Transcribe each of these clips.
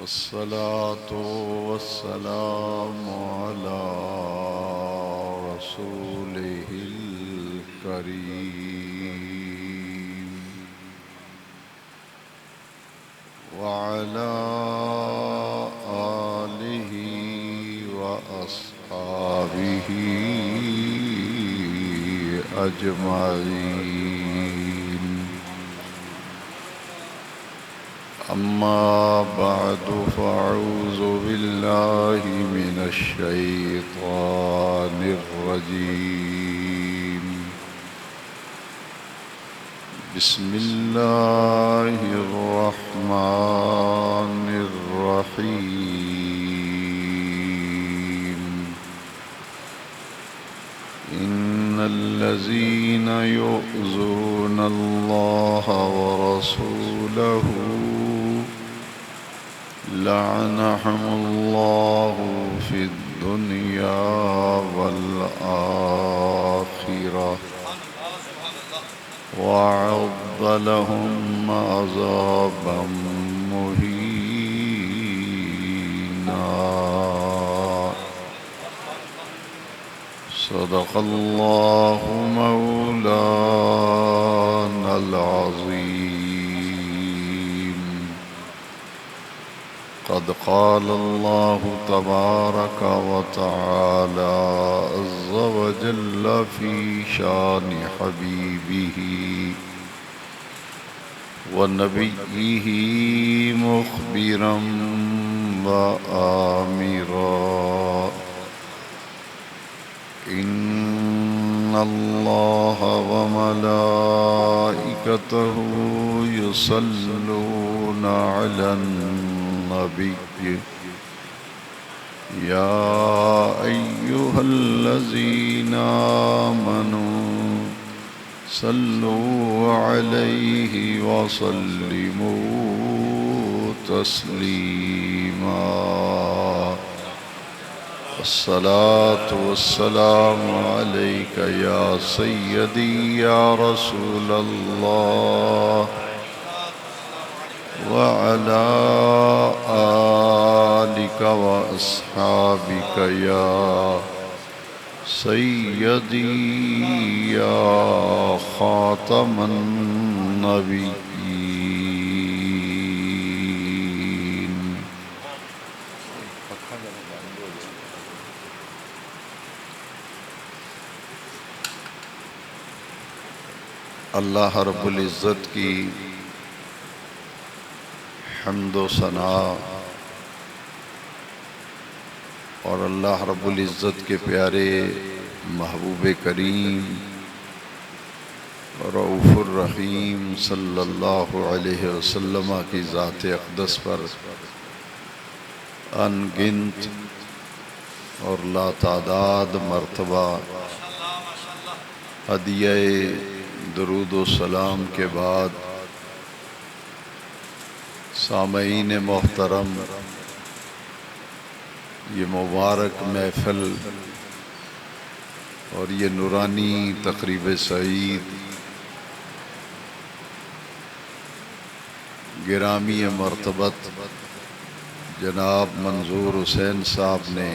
والصلاة والسلام على رسوله الكريم وعلى آله وأصحابه أجمعين. أما بعد فأعوذ بالله من الشيطان الرجيم. بسم الله الرحمن الرحيم. إن الذين يؤذون الله ورسوله لعنهم الله في الدنيا والآخرة وأعد لهم عذابا مهينا. صدق الله مولانا العظيم. قد قال الله تبارك وتعالى عز وجل في شان حبيبه ونبيه مخبرا وآمرا: إن الله وملائكته يصلون على النبي يا أيها الذين آمنوا صلوا عليه وسلموا تسليما. الصلاة والسلام عليك يا سيدي يا رسول الله وعلى آلك وأصحابك يا سيدي يا خاتم النبيين. اللہ رب العزت کی حمد و ثنا اور اللہ رب العزت کے پیارے محبوب کریم رؤوف الرحیم صلی اللہ علیہ وسلم کی ذات اقدس پر ان گنت اور لا تعداد مرتبہ ہدیہ درود و سلام کے بعد سامعین محترم، یہ مبارک محفل اور یہ نورانی تقریب سعید گرامی مرتبت جناب منظور حسین صاحب نے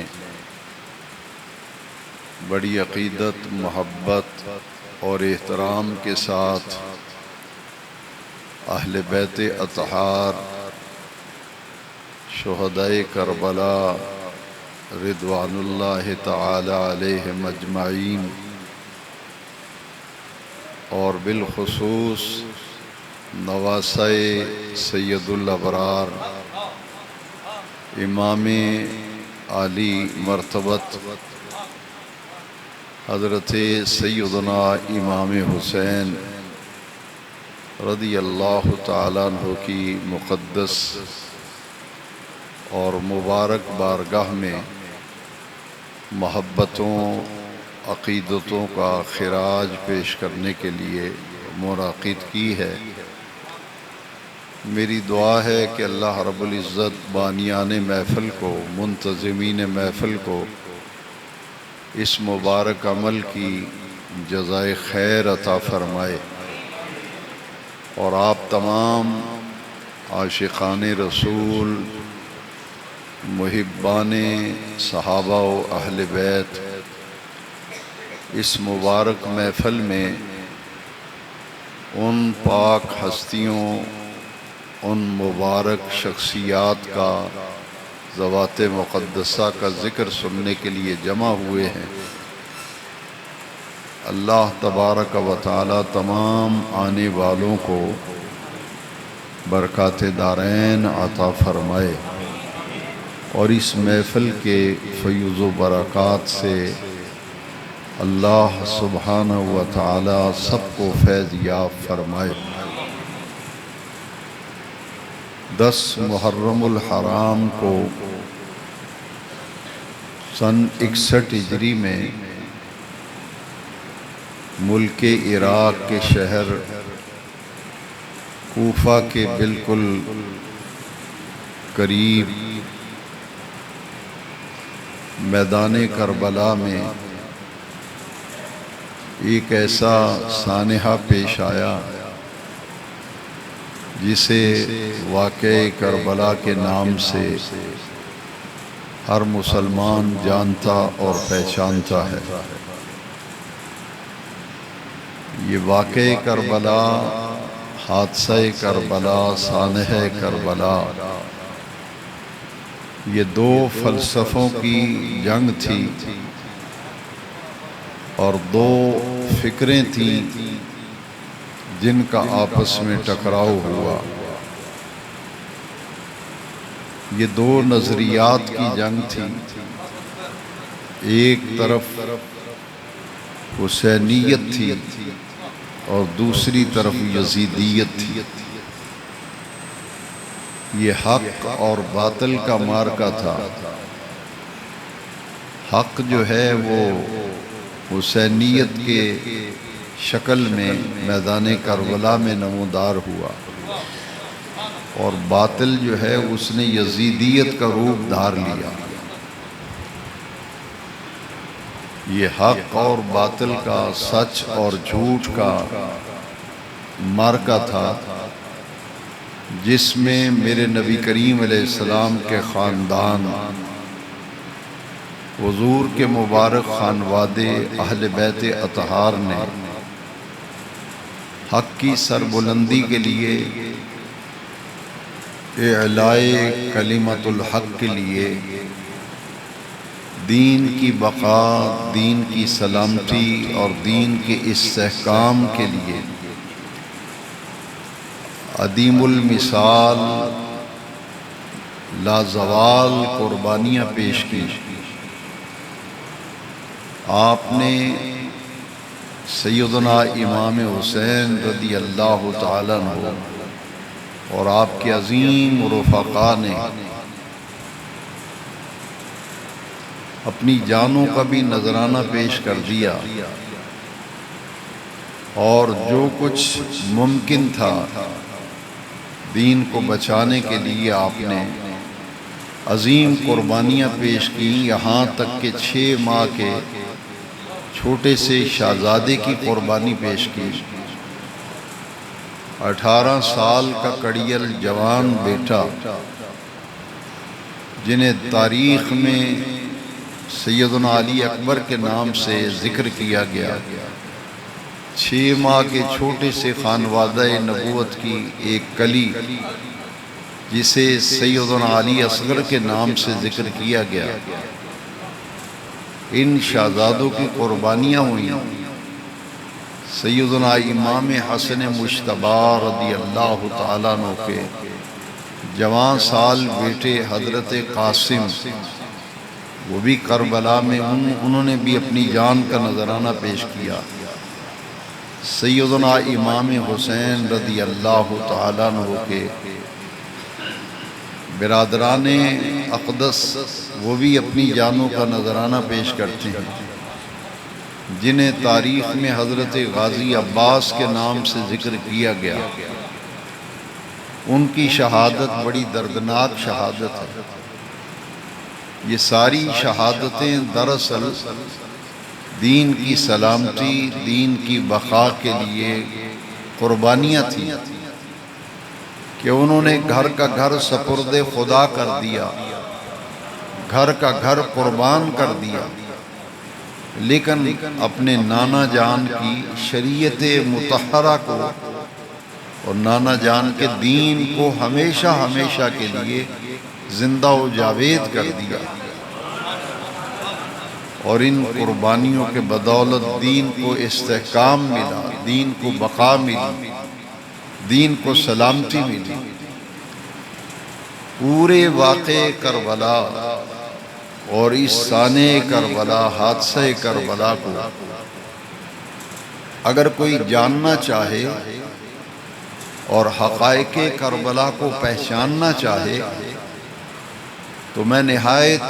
بڑی عقیدت، محبت اور احترام کے ساتھ اہل بیت اطہار، شہدائے کربلا رضوان اللہ تعالی علیہم اجمعین، اور بالخصوص نواسۂ سید الابرار امام عالی مرتبت حضرت سیدنا امام حسین رضی اللہ تعالیٰ عنہ کی مقدس اور مبارک بارگاہ میں محبتوں، عقیدتوں کا خراج پیش کرنے کے لیے منعقد کی ہے۔ میری دعا ہے کہ اللہ رب العزت بانیان محفل کو، منتظمین محفل کو اس مبارک عمل کی جزائے خیر عطا فرمائے، اور آپ تمام عاشقان رسول محبان صحابہ و اہل بیت اس مبارک محفل میں ان پاک ہستیوں، ان مبارک شخصیات کا، ذوات مقدسہ کا ذکر سننے کے لیے جمع ہوئے ہیں۔ اللہ تبارک و تعالی تمام آنے والوں کو برکات دارین عطا فرمائے اور اس محفل کے فیوز و برکات سے اللہ سبحانہ و تعالی سب کو فیض یاب فرمائے۔ 10 محرم الحرام کو سن 61 ہجری میں ملک عراق کے شہر کوفہ کے بالکل قریب میدان کربلا میں ایک ایسا سانحہ پیش آیا جسے واقعہ کربلا کے نام سے ہر مسلمان جانتا اور پہچانتا ہے۔ یہ واقعہ کربلا، حادثہ کربلا، سانحہ کربلا، یہ 2 فلسفوں کی جنگ تھی اور 2 فکریں تھیں جن کا آپس میں ٹکراؤ ہوا۔ یہ 2 نظریات کی جنگ تھی۔ ایک طرف حسینیت تھی اور دوسری طرف یزیدیت تھی۔ یہ حق اور باطل کا معرکہ تھا۔ حق جو ہے وہ حسینیت کے شکل میں میدان کربلا میں نمودار ہوا اور باطل جو ہے اس نے یزیدیت کا روپ دھار لیا۔ یہ حق اور باطل کا، سچ اور جھوٹ کا معرکہ تھا جس میں میرے نبی کریم علیہ السلام کے خاندان، حضور کے مبارک خانوادے اہل بیت اطہار نے حق کی سربلندی کے لیے، اعلاء کلمت الحق کے لیے، دین کی بقا، دین کی سلامتی اور دین کے استحکام کے لیے عدیم المثال لازوال قربانیاں پیش کی۔ آپ نے سیدنا امام حسین رضی اللہ تعالیٰ عنہ اور آپ کے عظیم رفقا نے اپنی جانوں کا بھی نذرانہ پیش کر دیا اور جو کچھ ممکن تھا دین کو بچانے کے لیے آپ نے عظیم قربانیاں پیش کی، یہاں تک کہ 6 ماہ کے چھوٹے سے شہزادے کی قربانی پیش کی۔ 18 سال کا کڑیل جوان بیٹا جنہیں تاریخ میں سیدنا علی اکبر کے نام سے ذکر کیا گیا، 6 ماہ کے چھوٹے سے خانوادہ نبوت کی ایک کلی جسے سیدنا علی اصغر کے نام سے ذکر کیا گیا، ان شہزادوں کی قربانیاں ہوئیں۔ سیدنا امام حسن مجتبی رضی اللہ تعالیٰ عنہ کے جوان سال بیٹے حضرت قاسم، وہ بھی کربلا میں انہوں نے بھی اپنی جان کا نذرانہ پیش کیا۔ سیدنا امام حسین رضی اللہ تعالیٰ عنہ کے برادران اقدس وہ بھی اپنی جانوں کا نذرانہ پیش کرتے ہیں، جنہیں تاریخ میں حضرت غازی عباس کے نام سے ذکر کیا گیا۔ ان کی شہادت بڑی دردناک شہادت ہے۔ یہ ساری شہادتیں دراصل دین کی سلامتی، دین کی بقا کے لیے قربانیاں تھیں کہ انہوں نے گھر کا گھر سپرد خدا کر دیا گھر کا گھر قربان کر دیا، لیکن اپنے نانا جان کی شریعت مطہرہ کو اور نانا جان کے دین کو ہمیشہ ہمیشہ کے لیے زندہ و جاوید کر دیا، اور ان قربانیوں کے بدولت دین کو استحکام ملا، دین کو بقا ملی، دین کو سلامتی ملی۔ پورے واقعہ کربلا اور اس سانحہ کربلا، حادثہ کربلا کو اگر کوئی جاننا چاہے اور حقائق کربلا کو پہچاننا چاہے تو میں نہایت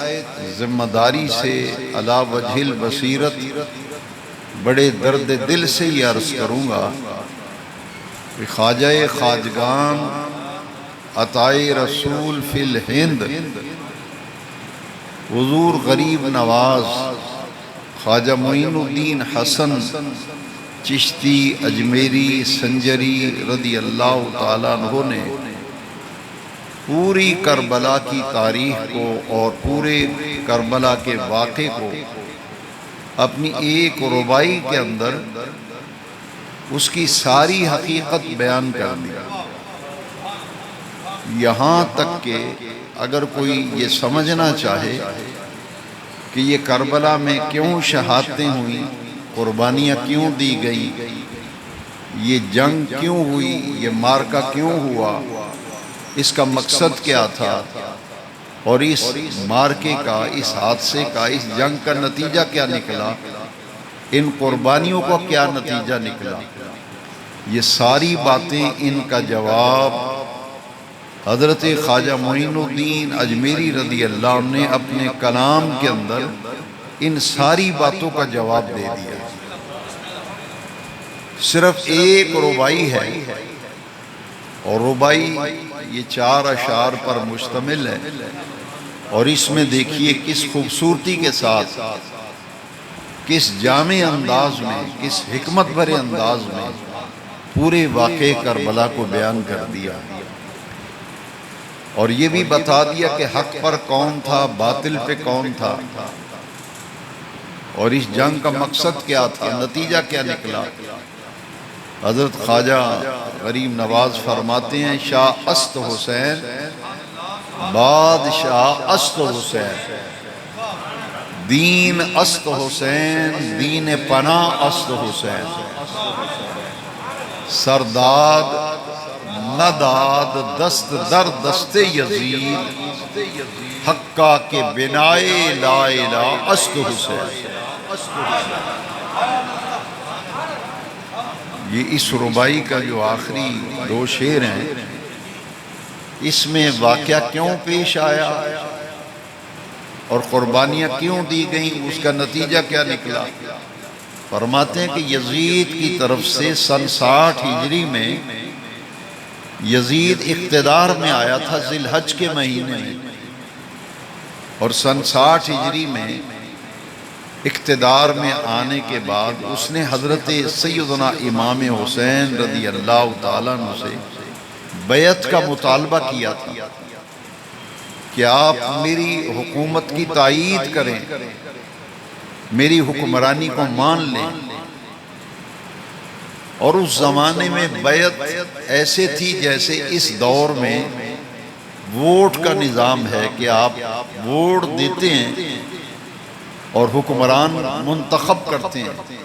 ذمہ داری سے علی وجہ البصیرت بڑے درد دل سے یہ عرض کروں گا کہ خواجہ خواجگان عطائے رسول فی الہند حضور غریب نواز خواجہ معین الدین حسن چشتی اجمیری سنجری رضی اللہ تعالیٰ عنہ نے پوری کربلا کی تاریخ کو اور پورے کربلا کے واقعے کو اپنی ایک ربائی کے اندر اس کی ساری حقیقت بیان کر دی، یہاں تک کہ اگر کوئی یہ سمجھنا چاہے کہ یہ کربلا میں کیوں شہادتیں ہوئیں، قربانیاں کیوں دی گئی، یہ جنگ کیوں ہوئی، یہ مارکہ کیوں ہوا، اس کا مقصد کیا تھا، اور اس مارکے کا، اس حادثے کا، اس جنگ کا نتیجہ کیا نکلا، ان قربانیوں کا کیا نتیجہ نکلا، یہ ساری باتیں ان کا جواب حضرت خواجہ معین الدین اجمیری رضی اللہ عنہ نے اپنے کلام کے اندر ان ساری باتوں کا جواب دے دیا۔ صرف ایک ربائی ہے، اور ربائی یہ 4 اشعار پر مشتمل ہے، اور اس میں دیکھیے کس خوبصورتی کے ساتھ، کس جامع انداز میں، کس حکمت بھرے انداز میں پورے واقعے کربلا کو بیان کر دیا، اور یہ بھی بتا دیا کہ حق پر کون تھا، باطل پہ کون تھا، اور اس جنگ کا مقصد کیا تھا، نتیجہ کیا نکلا۔ حضرت خواجہ غریب نواز فرماتے ہیں شاہ است حسین بادشاہ است حسین، دین است حسین دین پناہ است حسین، سرداد نداد دست در دست یزید، حقہ کے بنائے لا الہ است حسین۔ یہ اس ربائی کا جو آخری 2 شعر ہیں، اس میں واقعہ کیوں پیش آیا اور قربانیاں کیوں دی گئیں، اس کا نتیجہ کیا نکلا۔ فرماتے ہیں کہ یزید کی طرف سے سن 60 ہجری میں یزید اقتدار میں آیا تھا ذی الحج کے مہینے میں، اور سن 60 ہجری میں اقتدار میں آنے کے بعد اس نے حضرت سیدنا امام حسین رضی اللہ تعالیٰ عنہ سے بیعت کا مطالبہ کیا تھا کہ آپ میری حکومت کی تائید کریں، میری حکمرانی کو مان لیں، اور اس زمانے میں بیعت ایسے تھی جیسے اس دور میں ووٹ کا نظام ہے کہ آپ ووٹ دیتے ہیں اور حکمران منتخب کرتے ہیں۔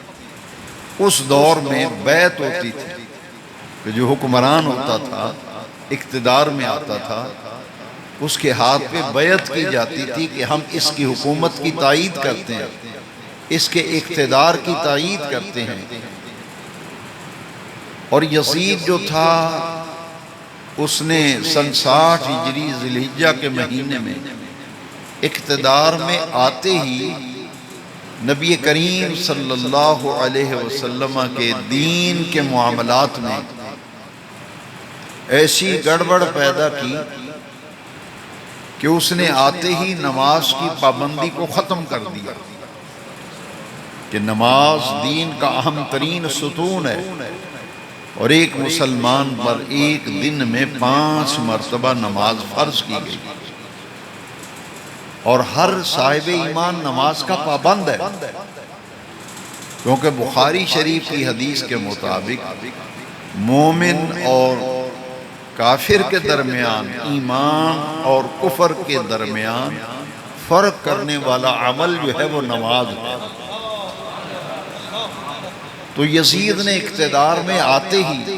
اس دور میں بیعت ہوتی تھی کہ جو حکمران ہوتا تھا، اقتدار میں آتا تھا، اس کے ہاتھ پہ بیعت کی جاتی تھی کہ ہم اس کی حکومت کی تائید کرتے ہیں، اس کے اقتدار کی تائید کرتے ہیں۔ اور یزید جو تھا اس نے سن 60 ہجری ذی الحجہ کے مہینے میں اقتدار میں آتے ہی نبی کریم صلی اللہ علیہ وسلم کے دین کے معاملات میں ایسی گڑبڑ پیدا کی کہ اس نے آتے ہی نماز کی پابندی کو ختم کر دیا کہ نماز دین کا اہم ترین ستون ہے، اور ایک مسلمان پر ایک دن میں 5 مرتبہ نماز فرض کی گئی، اور ہر صاحب ایمان نماز کا پابند ہے، کیونکہ بخاری شریف کی حدیث کے مطابق مومن اور کافر کے درمیان، ایمان اور کفر کے درمیان فرق کرنے والا عمل جو ہے وہ نماز ہے۔ تو یزید نے اقتدار میں آتے ہی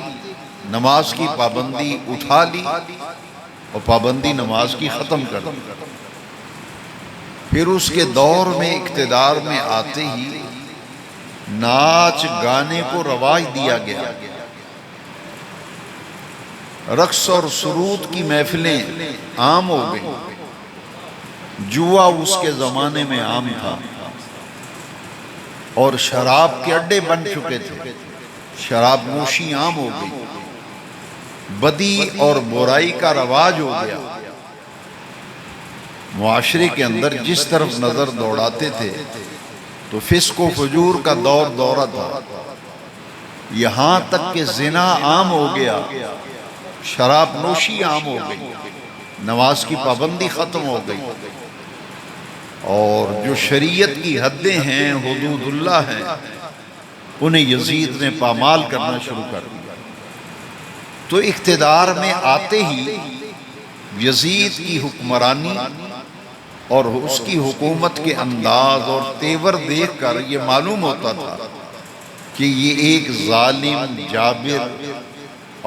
نماز کی پابندی اٹھا لی اور پابندی نماز کی ختم کر دی۔ پھر اس کے دور میں اقتدار میں آتے ہی ناچ گانے کو رواج دیا گیا، رقص اور سرود کی محفلیں عام ہو گئیں، جوا اس کے زمانے میں عام تھا، اور شراب کے اڈے بن چکے تھے، شراب نوشی عام ہو گئی، بدی اور برائی کا رواج ہو گیا۔ معاشرے کے اندر جس طرف نظر دوڑاتے تھے تو فسق و فجور کا دورہ تھا، یہاں تک کہ زنا عام ہو گیا، شراب نوشی عام ہو گئی، نماز کی پابندی ختم ہو گئی، اور جو شریعت کی حدیں ہیں، حدود اللہ ہیں، انہیں یزید نے پامال کرنا شروع کر دیا۔ تو اقتدار میں آتے ہی یزید کی حکمرانی اور اس کی حکومت کے انداز اور تیور دیکھ کر یہ معلوم ہوتا تھا کہ یہ ایک ظالم، جابر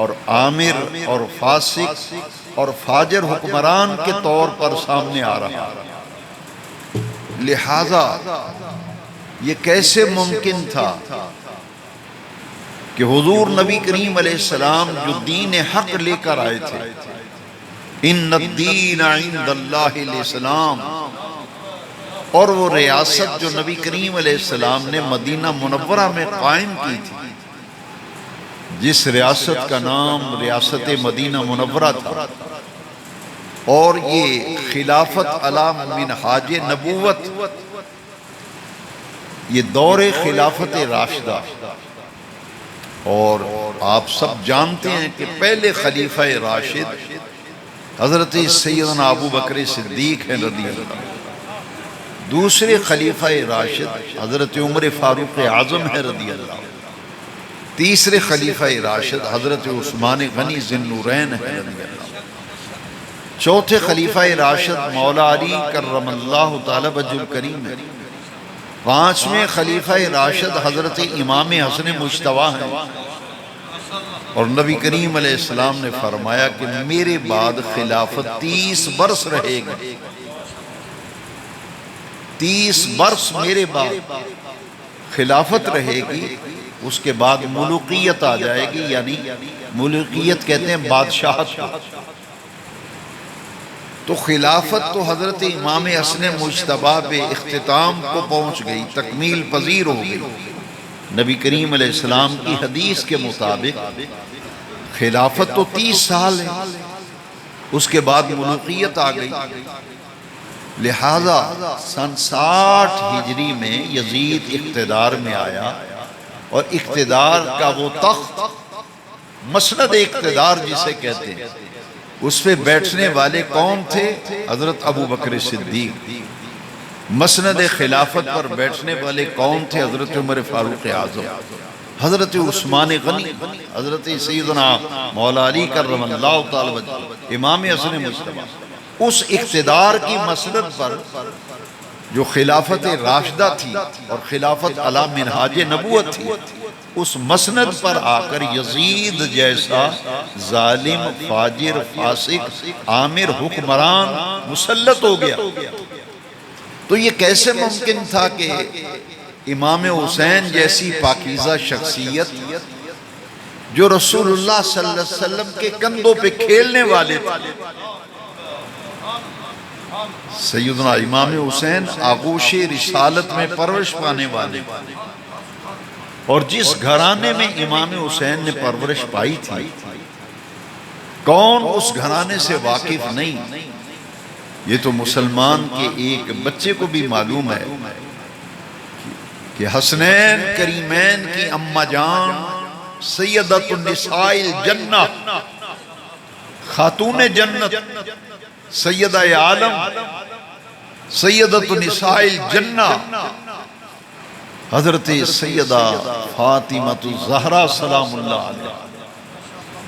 اور آمر اور فاسق اور فاجر حکمران کے طور پر سامنے آ رہا۔ لہذا یہ کیسے ممکن تھا کہ حضور نبی کریم علیہ السلام جو دین حق لے کر آئے تھے، ان الدین عند اللہ الاسلام، اور وہ ریاست جو نبی کریم علیہ السلام نے مدینہ منورہ میں قائم کی تھی، جس ریاست کا نام ریاست مدینہ منورہ تھا، اور یہ خلافت علی منہاج نبوت، یہ دور خلافت راشدہ، اور آپ سب جانتے ہیں کہ پہلے خلیفہ راشد حضرت سیدنا ابو بکر صدیق ہیں رضی اللہ عنہ، دوسرے خلیفہ راشد حضرت عمر فاروق اعظم ہیں رضی اللہ عنہ، تیسرے خلیفہ راشد حضرت عثمان غنی ذی النورین ہیں رضی اللہ عنہ، چوتھے خلیفہ راشد مولا علی کرم اللہ تعالی وجہ الکریم ہے، پانچویں خلیفہ راشد حضرت امام حسن مجتبی ہیں، اور نبی کریم علیہ السلام نے فرمایا کہ میرے بعد خلافت 30 برس رہے گی، 30 برس میرے بعد خلافت رہے گی، اس کے بعد ملوکیت آ جائے گی، یعنی ملوکیت کہتے ہیں بادشاہت کو۔ تو خلافت تو حضرت امام حسن مجتبی پہ اختتام کو پہنچ گئی، تکمیل پذیر ہو گئی۔ نبی کریم علیہ السلام کی حدیث کے مطابق خلافت تو 30 سال ہے، اس کے بعد ملوکیت آ گئی۔ لہذا سن 60 ہجری میں یزید اقتدار میں آیا، اور اقتدار کا وہ تخت، مسند اقتدار جسے کہتے ہیں، اس پہ بیٹھنے والے کون تھے؟ حضرت ابو بکر صدیق۔ مسند خلافت پر بیٹھنے والے کون تھے؟ حضرت عمر فاروق اعظم، حضرت عثمان غنی، حضرت سیدنا مولا علی کرم اللہ تعالی وجہ، امام حسن مجتبی۔ اس اقتدار کی مسند پر جو خلافت راشدہ تھی اور خلافت علی منہاج نبوت تھی، اس مسند پر آ کر یزید جیسا ظالم، فاجر، فاسق، آمر حکمران مسلط ہو گیا۔ تو یہ کیسے ممکن تھا کہ امام حسین جیسی پاکیزہ شخصیت جو رسول اللہ صلی اللہ علیہ وسلم کے کندھوں پہ کھیلنے والے تھے، سیدنا امام حسین آغوش رسالت میں پرورش پانے والے، اور جس گھرانے میں امام حسین نے پرورش پائی تھی، کون اس گھرانے سے واقف نہیں؟ یہ تو مسلمان کے ایک بچے کو بھی معلوم ہے کہ حسنین کریمین کی اماں جان سیدۃ النساء الجنہ، خاتون جنت، سیدہ عالم، سیدۃ النساء الجنہ حضرت سیدہ فاطمہ الزہرا سلام اللہ علیہ،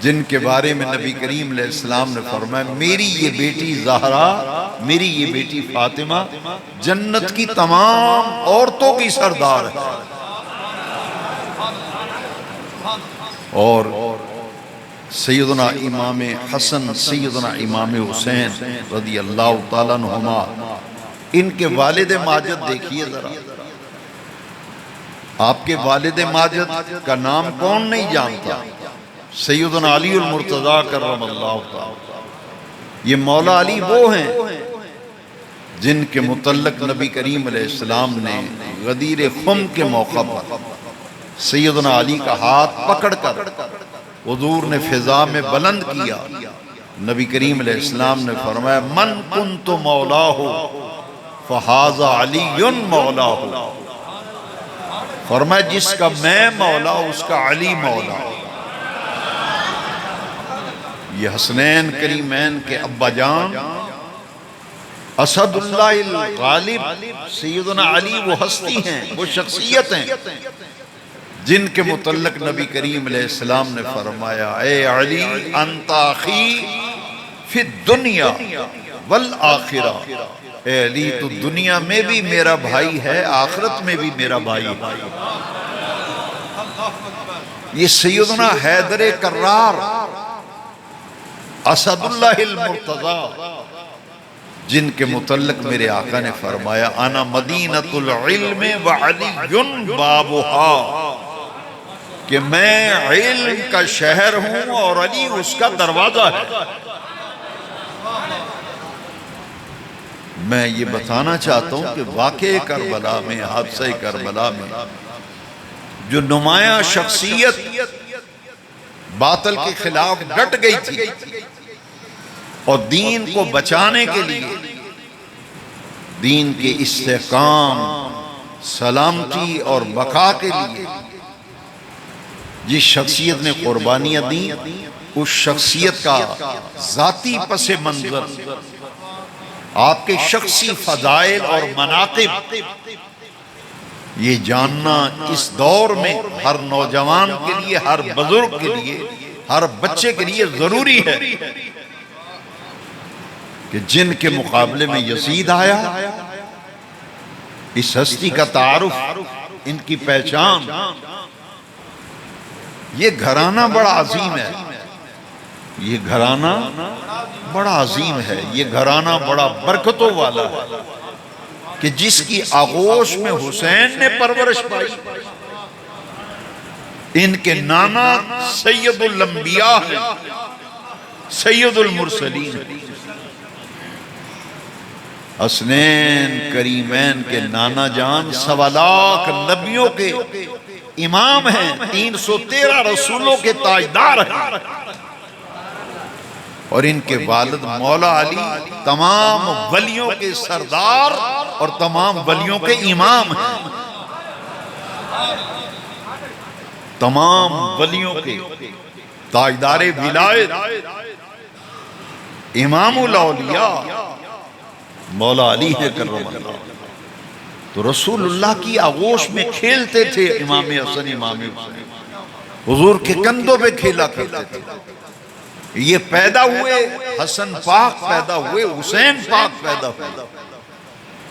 جن کے بارے میں نبی کریم علیہ السلام نے فرمایا میری یہ بیٹی زہرا، میری یہ بیٹی فاطمہ جنت کی تمام عورتوں کی سردار ہے۔ اور سیدنا امام حسن، سیدنا امام حسین رضی اللہ تعالیٰ عنہما، ان کے والد ماجد دیکھیے ذرا، آپ کے والد ماجد کا نام کون نہیں جانتا؟ سیدنا علی المرتضیٰ کرم اللہ تعالیٰ۔ یہ مولا علی وہ ہیں جن کے متعلق نبی کریم علیہ السلام نے غدیر خم کے موقع پر سیدنا علی کا ہاتھ پکڑ کر حضور نے فضا میں بلند کیا۔ نبی کریم علیہ السلام نے فرمایا من کنت مولاہ فہذا علی مولاہ، فرمایا جس کا میں مولا اس کا علی مولا۔ یہ حسنین کریمین کے ابا جان اسد اللہ الغالب سیدنا علی وہ ہستی ہیں، وہ شخصیت ہیں جن کے متعلق نبی کریم علیہ السلام نے فرمایا اے علی انت اخی فی الدنیا والآخرہ، اے علی تو دنیا میں بھی میرا بھائی ہے، آخرت میں بھی میرا بھائی ہے۔ یہ سیدنا حیدر کرار اسد اللہ المرتضیٰ جن کے متعلق میرے آقا نے فرمایا انا مدینۃ العلم وعلی بابہا، کہ میں علم کا شہر ہوں اور علی اس کا دروازہ ہے۔ میں یہ بتانا چاہتا ہوں کہ واقعہ کربلا میں، حادثہ کربلا میں جو نمایاں شخصیت باطل کے خلاف ڈٹ گئی تھی اور دین کو بچانے کے لیے، دین کے استحکام، سلامتی اور بقا کے لیے جس شخصیت نے قربانیاں دیں، اس شخصیت کا ذاتی پس منظر، آپ کے شخصی فضائل اور مناقب یہ جاننا اس دور میں ہر نوجوان کے لیے، ہر بزرگ کے لیے، ہر بچے کے لیے ضروری ہے کہ جن کے مقابلے میں یزید آیا، اس ہستی کا تعارف، ان کی پہچان۔ یہ گھرانہ بڑا عظیم ہے، یہ گھرانہ بڑا عظیم ہے، یہ گھرانہ بڑا برکتوں والا ہے کہ جس کی آغوش میں حسین نے پرورش پائی۔ ان کے نانا سید الانبیاء ہیں، سید المرسلین ہیں۔ حسنین کریمین کے نانا جان 1.25 لاکھ نبیوں کے امام ہیں، 313 رسولوں کے تاجدار ہیں، اور ان کے والد مولا علی تمام ولیوں کے سردار اور تمام ولیوں کے امام ہیں، تمام ولیوں کے تاجدار ولایت، امام الاولیاء مولا علی ہے کرم اللہ۔ تو رسول اللہ کی آغوش میں کھیلتے تھے امام حسن، امام حسین، حضور کے کندھوں پہ کھیلا کرتے تھے۔ یہ پیدا ہوئے، حسن پاک پیدا ہوئے، حسین پاک پیدا ہوئے۔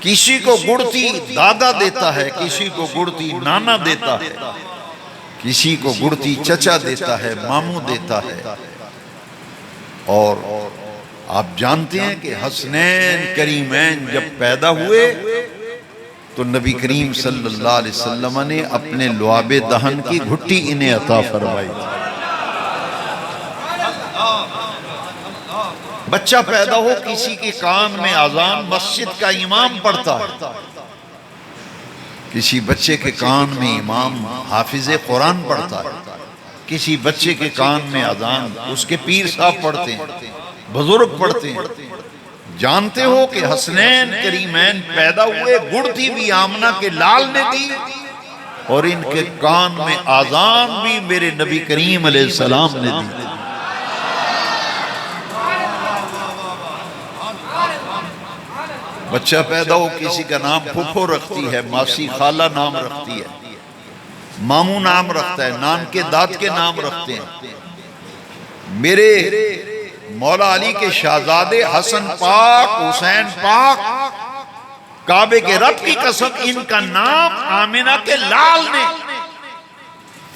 کسی کو گڑتی دادا دیتا ہے، کسی کو گڑتی نانا دیتا ہے، کسی کو گڑتی چچا دیتا ہے، ماموں دیتا ہے۔ اور آپ جانتے ہیں کہ حسنین کریمین جب پیدا ہوئے تو نبی کریم صلی اللہ علیہ وسلم نے اپنے لعاب دہن کی گھٹی انہیں عطا فرمائی۔ بچہ پیدا ہو، کسی کے کان میں اذان مسجد کا امام پڑھتا ہے، کسی بچے کے کان میں امام حافظ قرآن پڑھتا ہے، کسی بچے کے کان میں اذان اس کے پیر صاحب پڑھتے ہیں، بزرگ پڑھتے ہیں۔ جانتے ہو کہ حسنین کریمین پیدا ہوئے، گڑتی بھی آمنہ کے لال نے دی، اور ان کے کان میں اذان بھی میرے نبی کریم علیہ السلام نے دی۔ بچہ پیدا ہو کسی کا نام پھپھو رکھتی ہے، ماسی خالہ نام رکھتی ہے، ماموں نام رکھتا ہے، نان کے داد کے نام رکھتے ہیں۔ میرے مولا علی کے شہزادے حسن پاک، حسین پاک، کعبے کے رب کی قسم ان کا نام آمنہ کے لال نے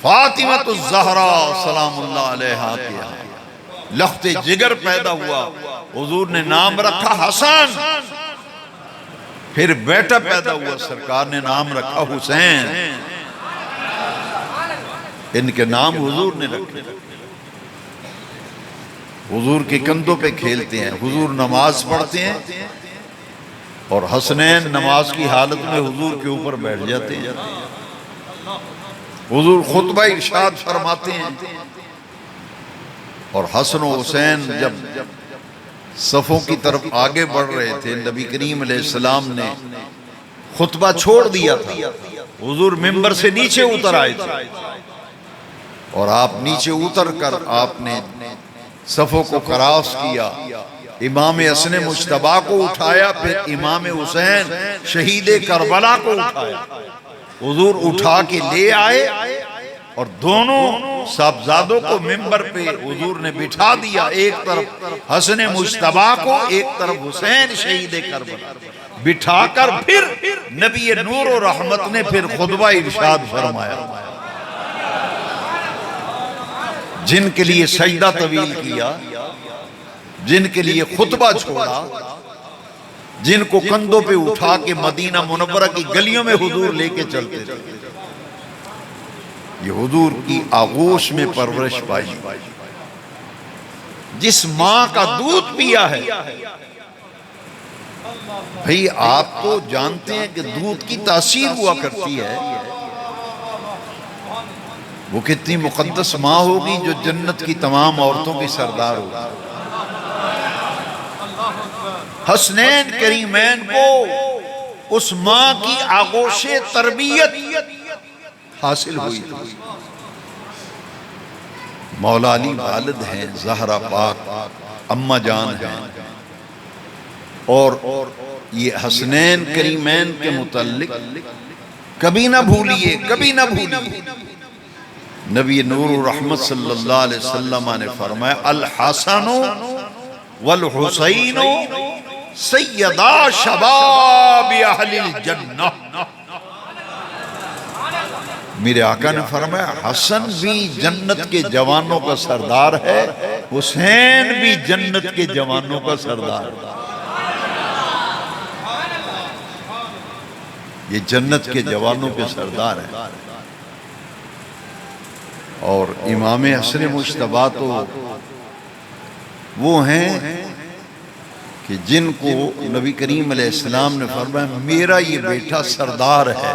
فاطمہ الزہرا سلام اللہ علیہا کیا۔ لخت جگر پیدا ہوا، حضور نے نام رکھا حسن۔ پھر بیٹا پیدا ہوا، سرکار نے نام رکھا حسین۔ ان کے نام حضور نے رکھے، حضور کے کندھوں پہ کھیلتے ہیں، حضور نماز پڑھتے ہیں اور حسنین نماز کی حالت میں حضور کے اوپر بیٹھ جاتے ہیں، حضور خطبہ ارشاد فرماتے ہیں۔ اور حسن و حسین جب صفوں کی طرف آگے بڑھ رہے تھے، نبی کریم علیہ السلام نے خطبہ چھوڑ دیا تھا، حضور ممبر سے نیچے اتر آئے تھے اور آپ نیچے اتر کر آپ نے صفوں کو کراس کیا، امام حسن مجتبیٰ کو اٹھایا، پھر امام حسین شہید کربلا کو اٹھایا، حضور اٹھا کے لے آئے اور دونوں صاحبزادوں کو ممبر پہ حضور نے بٹھا دیا، ایک طرف حسن مجتبیٰ کو، ایک طرف حسین شہید کربلا، بٹھا کر پھر نبی نور و رحمت نے پھر خطبہ ارشاد فرمایا۔ جن کے لیے سجدہ طویل کیا، جن کے لیے خطبہ چھوڑا، جن کو کندھوں پہ اٹھا کے مدینہ منورہ کی گلیوں میں حضور لے کے چلتے تھے، یہ حضور کی آغوش میں پرورش پائی، جس ماں کا دودھ پیا ہے۔ بھئی آپ تو جانتے ہیں کہ دودھ کی تاثیر ہوا کرتی ہے، وہ کتنی مقدس ماں ہوگی جو جنت کی تمام عورتوں کی سردار ہوگی۔ حسنین کریمین کو اس ماں کی آغوش تربیت حاصل ہوئی تھی۔ مولا علی والد ہیں، زہرا پاک اماں جان ہیں، اور یہ حسنین کریمین کے متعلق کبھی نہ بھولیے، کبھی نہ بھولیے۔ نبی نور الرحمت صلی اللہ علیہ وسلم نے فرمایا الحسن والحسین سیدا شباب اہل الجنہ۔ میرے آقا نے فرمایا حسن بھی جنت کے جوانوں کا سردار ہے، حسین بھی جنت کے جوانوں کا سردار ہے۔ یہ جنت کے جوانوں کے سردار ہیں۔ اور امام حسن مجتبیٰ تو وہ ہیں کہ جن کو نبی کریم علیہ السلام نے فرمایا میرا یہ بیٹا سردار ہے۔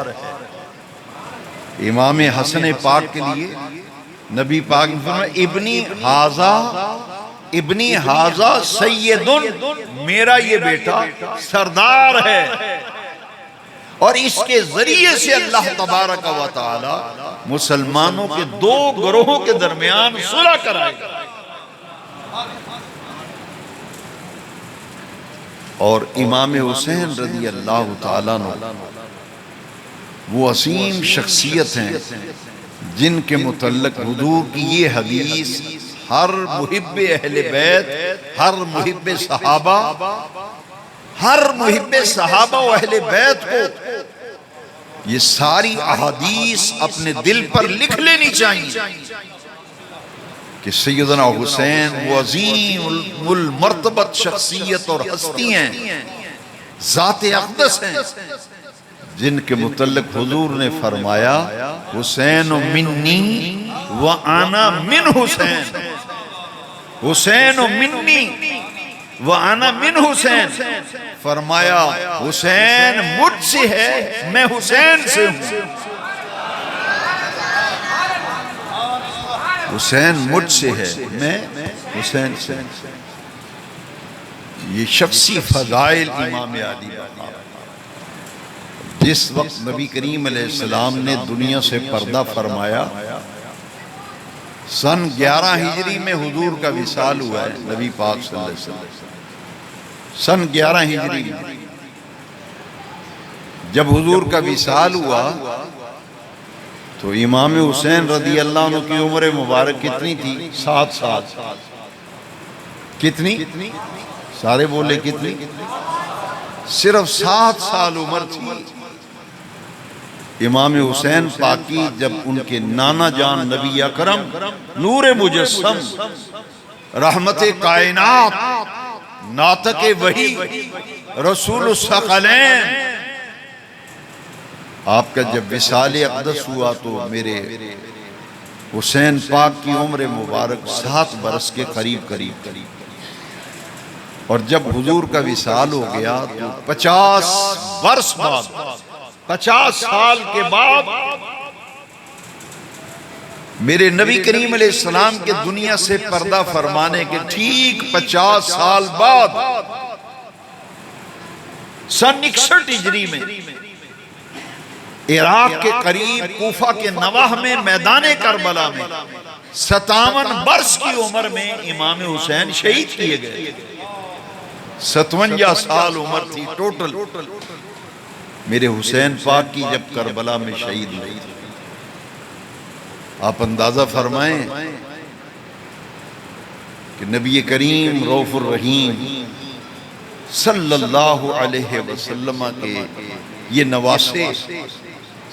امام حسن پاک کے لیے نبی پاک نے فرمایا ابنی حاضہ سیدن، میرا یہ بیٹا سردار ہے، اور اس کے ذریعے سے اللہ تبارک و تعالی مسلمانوں کے دو گروہوں کے درمیان صلح کرائے گا۔ اور امام حسین رضی اللہ تعالیٰ عنہ وہ عظیم شخصیت ہیں جن کے متعلق حضور کی یہ حدیث ہر محب اہل بیت، ہر محب صحابہ، ہر محب صحابہ و اہل بیت کو یہ ساری احادیث اپنے دل پر لکھ لینی چاہیے کہ سیدنا حسین وہ عظیم المرتبت شخصیت اور ہستی ہیں، ذات اقدس ہیں، جن کے متعلق حضور نے فرمایا حسین منی وانا من حسین، حسین منی وانا من حسین، فرمایا حسین مجھ سے ہے، میں حسین سے ہوں، حسین مجھ سے ہے، میں حسین سے ہوں۔ یہ شخصی فضائل امام علی بابا، جس وقت نبی کریم علیہ السلام نے دنیا سے پردہ فرمایا، سن 11 ہجری میں حضور کا وصال ہوا ہے، نبی پاک صلی اللہ علیہ وسلم سن 11 ہجری میں، جب حضور کا وصال ہوا تو امام حسین رضی اللہ عنہ کی عمر مبارک کتنی تھی؟ 7 سال۔ کتنی؟ سارے بولے کتنی؟ صرف 7 سال عمر تھی۔ امام حسین پاکی جب ان کے نانا جان نبی اکرم نور مجسم رحمت کائنات ناطق وحی رسول الثقلین آپ کا جب وصال اقدس ہوا تو میرے حسین پاک کی عمر مبارک 7 برس کے قریب اور جب حضور کا وصال ہو گیا تو 50 برس بعد 50 سال کے بعد میرے نبی کریم علیہ السلام کے دنیا سے پردہ فرمانے کے ٹھیک 50 سال بعد سن 61 ہجری میں عراق کے قریب کوفہ کے نواح میں میدان کربلا میں 57 برس کی عمر میں امام حسین شہید کیے گئے۔ 57 سال عمر تھی ٹوٹل میرے حسین پاک کی جب کربلا میں شہید ہوئی۔ آپ اندازہ فرمائیں کہ نبی کریم رؤوف الرحیم صلی اللہ علیہ وسلم کے یہ نواسے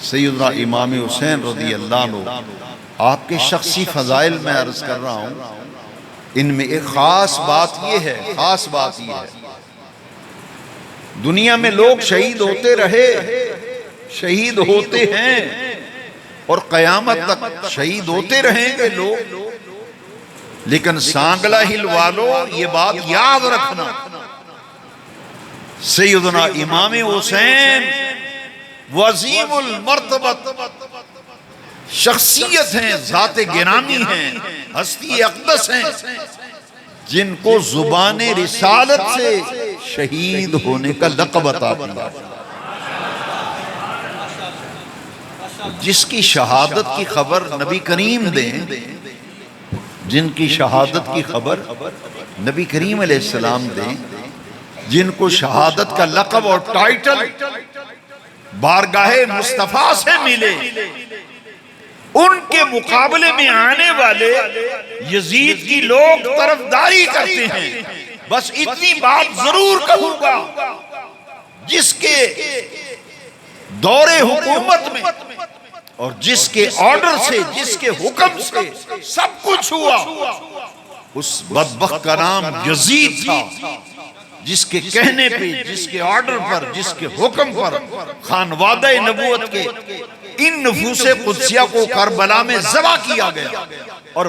سیدنا امام حسین رضی اللہ عنہ آپ کے شخصی فضائل میں عرض کر رہا ہوں، ان میں ایک خاص بات یہ ہے دنیا میں لوگ شہید ہوتے رہے، شہید ہوتے ہیں اور قیامت تک شہید ہوتے رہیں گے لوگ، لیکن سانگلہ ہل والوں یہ بات یاد رکھنا، سیدنا امام حسین وہ عظیم المرتبت شخصیت ہیں، ذات گرامی ہیں، ہستی اقدس ہیں، جن کو زبان رسالت سے شہید ہونے کا لقب عطا کیا، جس کی شہادت کی خبر نبی کریم دیں، جن کی شہادت کی خبر نبی کریم علیہ السلام دیں، جن کو شہادت کا لقب اور ٹائٹل بارگاہ مصطفیٰ سے ملے، ان کے مقابلے میں آنے والے یزید کی لوگ طرفداری کرتے ہیں۔ بس اتنی بات ضرور کہوں گا، جس کے دور حکومت میں اور جس کے آرڈر سے، جس کے حکم سے سب کچھ ہوا، اس بدبخت کا نام یزید تھا، جس کے کہنے پہ، جس کے آرڈر پر، جس کے حکم پر خانوادہ نبوت کے ان نفوس قدسیہ کو کربلا میں ذبح کیا گیا اور